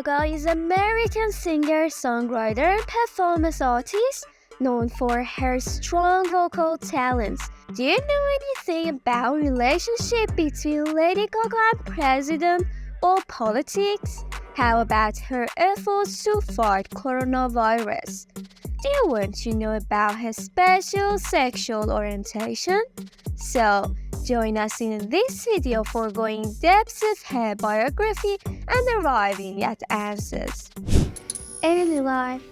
Gaga is an American singer, songwriter, and performance artist known for her strong vocal talents. Do you know anything about relationship between Lady Gaga and president or politics? How about her efforts to fight coronavirus? Do you want to know about her special sexual orientation? So, join us in this video for going depths of her biography and arriving at answers. Early life.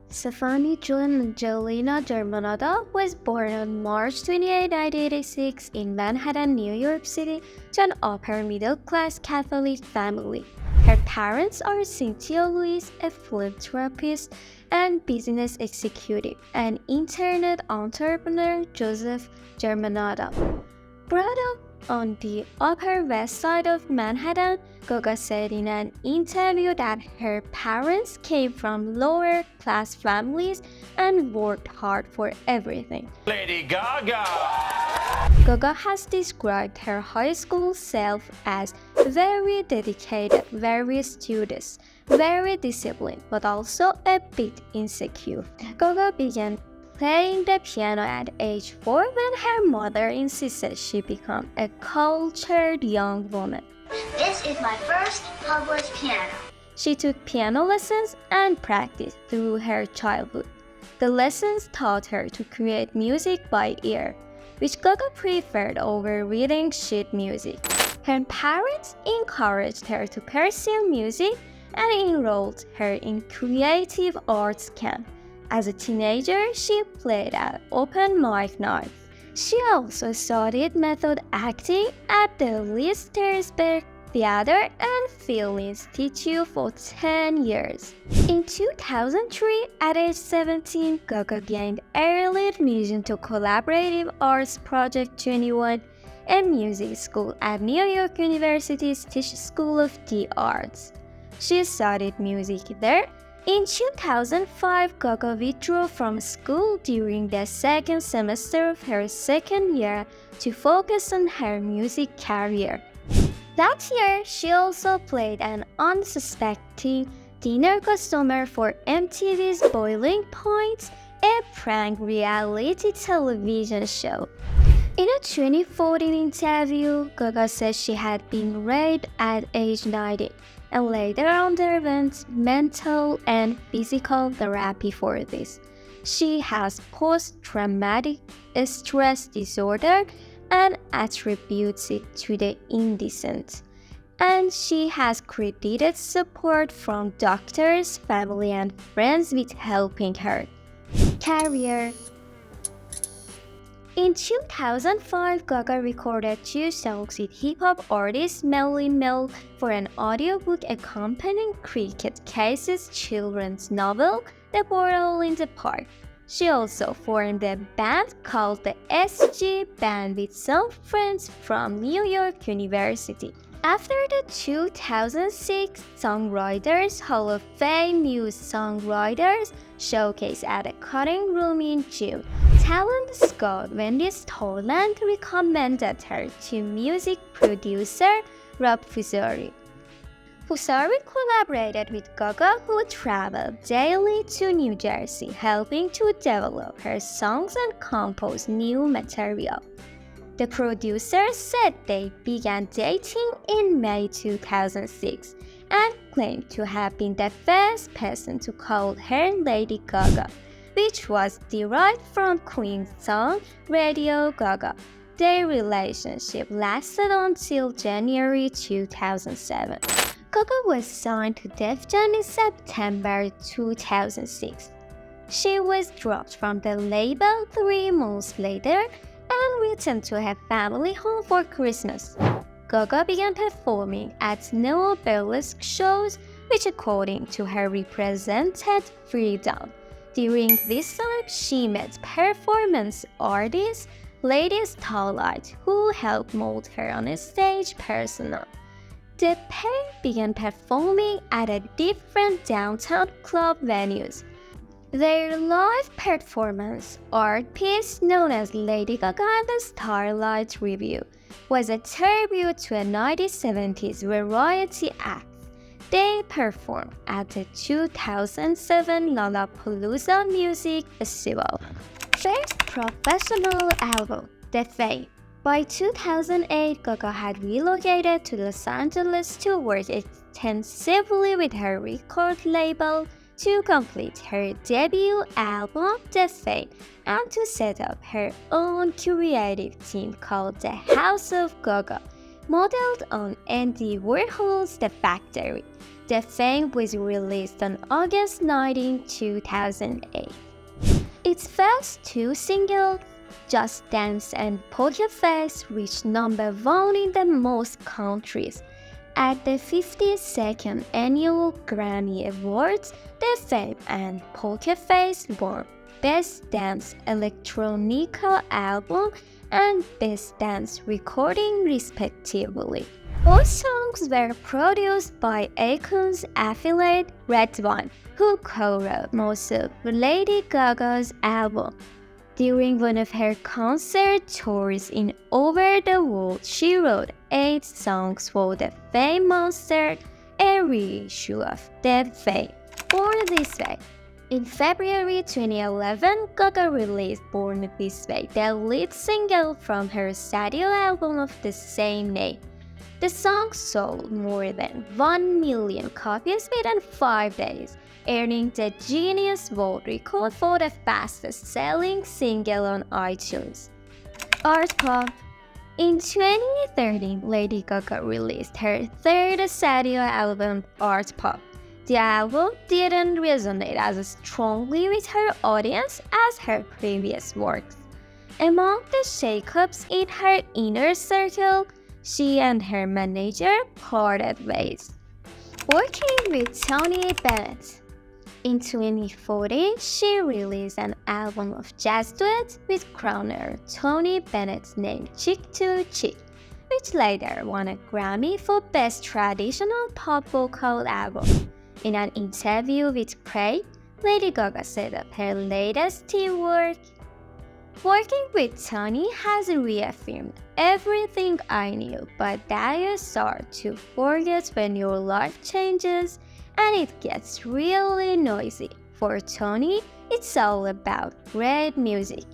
Stephanie June Angelina Germanotta was born on March 28, 1986 in Manhattan, New York City to an upper-middle-class Catholic family. Her parents are Cynthia Louise, a philanthropist and business executive, and internet entrepreneur Joseph Germanotta. Brought up on the Upper West Side of Manhattan, Gaga said in an interview that her parents came from lower-class families and worked hard for everything. Lady Gaga! Gaga has described her high school self as very dedicated, very studious, very disciplined, but also a bit insecure. Gaga began playing the piano at age 4 when her mother insisted she become a cultured young woman. This is my first published piano. She took piano lessons and practiced through her childhood. The lessons taught her to create music by ear, which Gaga preferred over reading sheet music. Her parents encouraged her to pursue music and enrolled her in creative arts camp. As a teenager, she played at open mic nights. She also studied method acting at the Leicestersburg Theatre and Film Institute for 10 years. In 2003, at age 17, Gaga gained early admission to Collaborative Arts Project 21, a music school at New York University's Tisch School of the Arts. She studied music there. In 2005, Gaga withdrew from school during the second semester of her second year to focus on her music career. That year, she also played an unsuspecting dinner customer for MTV's Boiling Point, a prank reality television show. In a 2014 interview, Gaga said she had been raped at age 90 and later underwent mental and physical therapy for this. She has post-traumatic stress disorder and attributes it to the indecent. And she has credited support from doctors, family, and friends with helping her. Career. In 2005, Gaga recorded 2 songs with hip-hop artist Melly Mel for an audiobook accompanying Cricket Case's children's novel, The Bottle in the Park. She also formed a band called the SG Band with some friends from New York University. After the 2006 Songwriters Hall of Fame New Songwriters Showcase at a cutting room in June, talent scout Wendy Storland recommended her to music producer Rob Fusari. Fusari collaborated with Gaga, who traveled daily to New Jersey, helping to develop her songs and compose new material. The producers said they began dating in May 2006 and claimed to have been the first person to call her Lady Gaga, which was derived from Queen's song Radio Gaga. Their relationship lasted until January 2007. Gaga was signed to Def Jam in September 2006. She was dropped from the label 3 months later and returned to her family home for Christmas. Gaga began performing at neo burlesque shows, which according to her represented freedom. During this time, she met performance artist Lady Starlight, who helped mold her on a stage persona. The pair began performing at a different downtown club venues. Their live performance art piece, known as Lady Gaga and the Starlight Review, was a tribute to a 1970s variety act. They performed at the 2007 Lollapalooza Music Festival. First professional album, The Fame. By 2008, Gaga had relocated to Los Angeles to work extensively with her record label to complete her debut album, The Fame, and to set up her own creative team called the House of Gaga, modeled on Andy Warhol's The Factory. The Fame was released on August 19, 2008. Its first two singles, Just Dance and Poker Face, reached #1 in the most countries. At the 52nd Annual Grammy Awards, The Fame and Poker Face won Best Dance Electronica Album and Best Dance Recording respectively. Both songs were produced by Akon's affiliate Red One, who co-wrote most of Lady Gaga's album. During one of her concert tours in over the world, she wrote 8 songs for the Fame Monster, a reissue of The Fame. Born This Way. In February 2011, Gaga released Born This Way, the lead single from her studio album of the same name. The song sold more than 1 million copies within 5 days, earning the Guinness World Record for the fastest-selling single on iTunes. Art Pop. In 2013, Lady Gaga released her third studio album, Art Pop. The album didn't resonate as strongly with her audience as her previous works. Among the shakeups in her inner circle, she and her manager parted ways. Working with Tony Bennett. In 2014, she released an album of jazz duets with crooner Tony Bennett named Chick to Chick, which later won a Grammy for Best Traditional Pop Vocal Album. In an interview with Prey, Lady Gaga said of her latest team work, "Working with Tony has reaffirmed everything I knew, but that you start to forget when your life changes and it gets really noisy. For Tony, it's all about great music."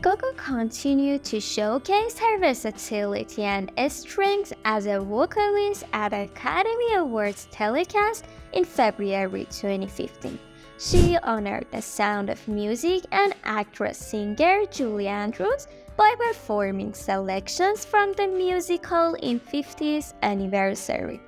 Gaga continued to showcase her versatility and strengths as a vocalist at Academy Awards telecast in February 2015. She honored the Sound of Music and actress-singer Julie Andrews by performing selections from the musical in 50th anniversary.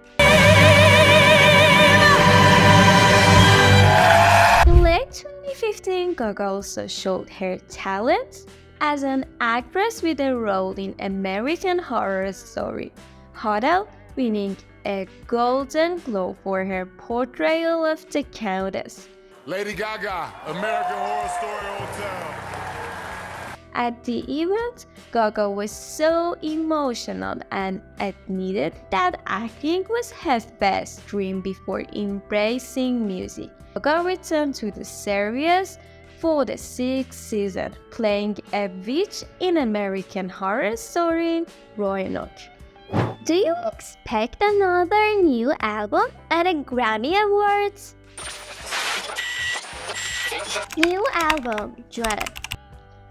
In late 2015, Gaga also showed her talent as an actress with a role in American Horror Story, Hotel, winning a Golden Globe for her portrayal of the Countess. Lady Gaga, American Horror Story Hotel. At the event, Gaga was so emotional and admitted that acting was her best dream before embracing music. Gaga returned to the series for the 6th season, playing a witch in American Horror Story, Roanoke. Do you expect another new album at the Grammy Awards? New album, Joanna.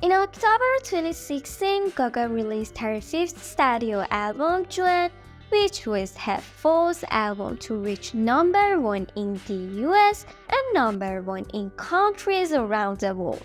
In October 2016, Gaga released her 5th studio album, Joanna, which was her 4th album to reach #1 in the US and #1 in countries around the world.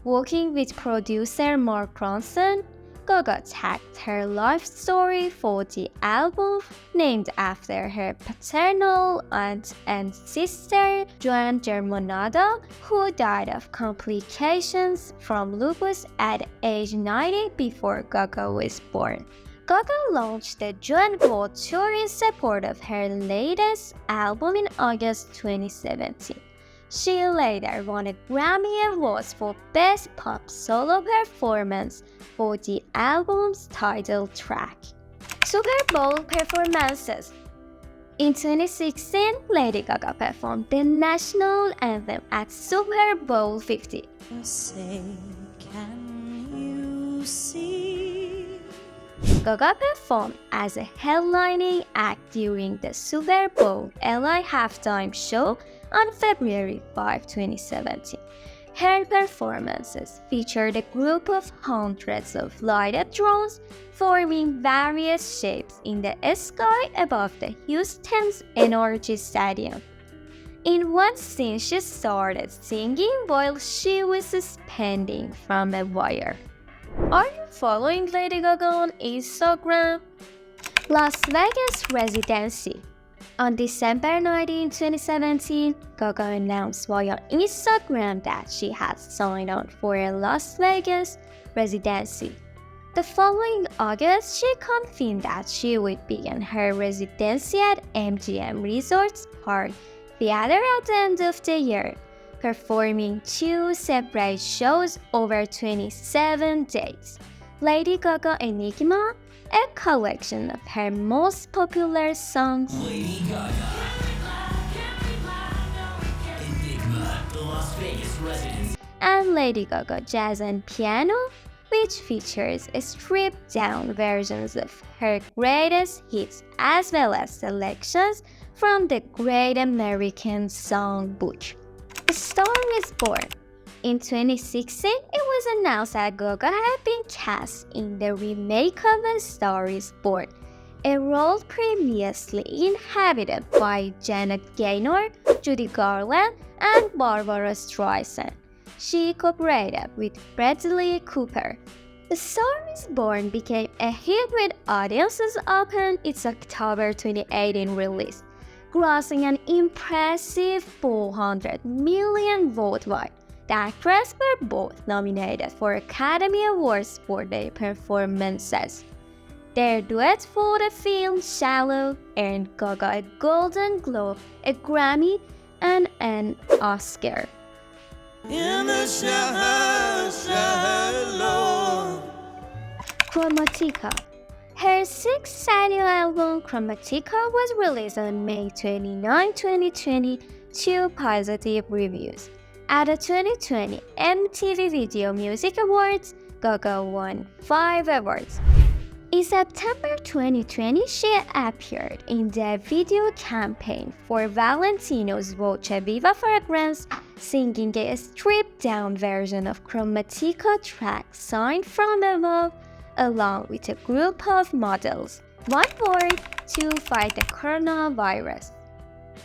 Working with producer Mark Ronson, Gaga tagged her life story for the album, named after her paternal aunt and sister, Joan Germanado, who died of complications from lupus at age 90 before Gaga was born. Gaga launched the Joan World Tour in support of her latest album in August 2017. She later won a Grammy Award for Best Pop Solo Performance for the album's title track. Super Bowl performances. In 2016, Lady Gaga performed the national anthem at Super Bowl 50. Say, can you see Gaga performed as a headlining act during the Super Bowl LA halftime show on February 5, 2017. Her performances featured a group of hundreds of lighted drones forming various shapes in the sky above the Houston's NRG Stadium. In one scene, she started singing while she was suspending from a wire. Are you following Lady Gaga on Instagram? Las Vegas residency. On December 19, 2017, Gaga announced via Instagram that she had signed on for a Las Vegas residency. The following August, she confirmed that she would begin her residency at MGM Resorts Park Theater at the end of the year, performing 2 separate shows over 27 days. Lady Gaga Enigma, a collection of her most popular songs. Lady Gaga. Enigma, the Las Vegas residence. And Lady Gaga Jazz and Piano, which features stripped-down versions of her greatest hits as well as selections from the Great American Songbook. A Star is Born. In 2016, it was announced that Gaga had been cast in the remake of A Star is Born, a role previously inhabited by Janet Gaynor, Judy Garland, and Barbara Streisand. She cooperated with Bradley Cooper. A Star is Born became a hit with audiences upon its October 2018 release, grossing an impressive $400 million worldwide. The actors were both nominated for Academy Awards for their performances. Their duet for the film Shallow earned Gaga a Golden Globe, a Grammy, and an Oscar. In the shallow. Chromatica. Her 6th annual album, Chromatica, was released on May 29, 2020, to positive reviews. At the 2020 MTV Video Music Awards, Gaga won 5 awards. In September 2020, she appeared in the video campaign for Valentino's Voce Viva fragrance, singing a stripped-down version of Chromatica track Sign from Above, along with a group of models. One word: to fight the coronavirus.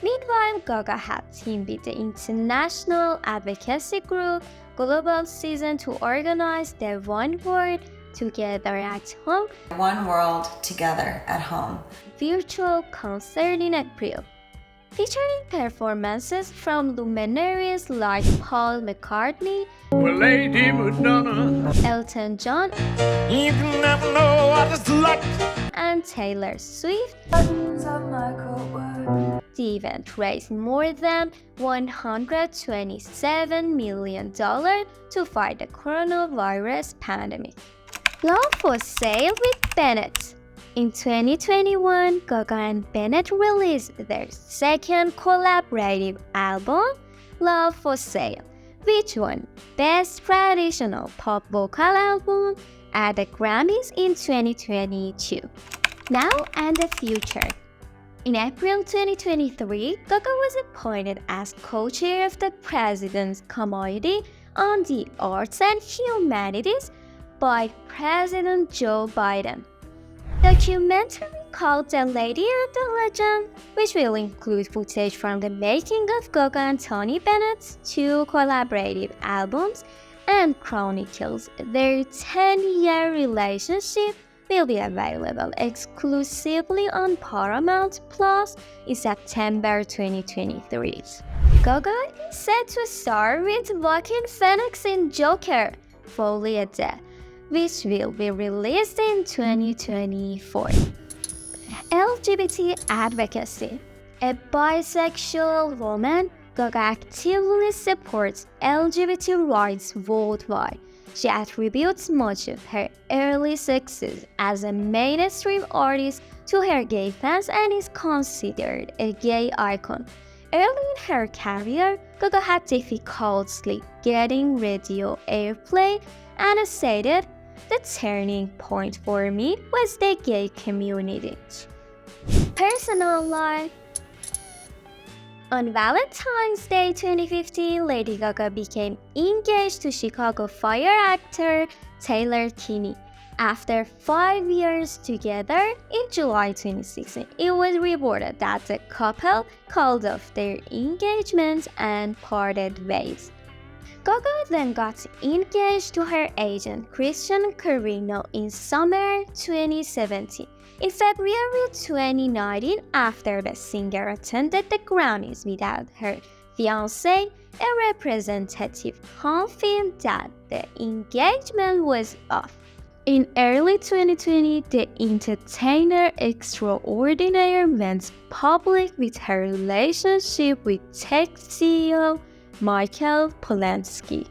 Meanwhile, Gaga had teamed with the international advocacy group Global Season to organize the One World Together at Home One World Together at Home virtual concert in April, featuring performances from luminaries like Paul McCartney, Lady Madonna. Elton John, You can never know what it's like. and Taylor Swift. The event raised more than $127 million to fight the coronavirus pandemic. Love for Sale with Bennett. In 2021, Gaga and Bennett released their second collaborative album, Love for Sale, which won Best Traditional Pop Vocal Album at the Grammys in 2022. Now and the future. In April 2023, Gaga was appointed as co-chair of the President's Committee on the Arts and Humanities by President Joe Biden. Documentary called The Lady and the Legend, which will include footage from the making of Gaga and Tony Bennett's 2 collaborative albums and chronicles their 10-year relationship, will be available exclusively on Paramount Plus in September 2023. Gaga is set to star with Joaquin Phoenix in Joker, Folie à Deux, which will be released in 2024. LGBT advocacy. A bisexual woman, Gaga actively supports LGBT rights worldwide. She attributes much of her early success as a mainstream artist to her gay fans and is considered a gay icon. Early in her career, Gaga had difficulty getting radio airplay and stated, The turning point for me was the gay community. Personal life. On Valentine's Day 2015, Lady Gaga became engaged to Chicago Fire actor Taylor Kinney. After 5 years together, in July 2016, it was reported that the couple called off their engagement and parted ways. Gaga then got engaged to her agent Christian Carino in summer 2017. In February 2019, after the singer attended the Grammys without her fiancé, a representative confirmed that the engagement was off. In early 2020, the entertainer extraordinaire went public with her relationship with tech CEO Michael Polanski.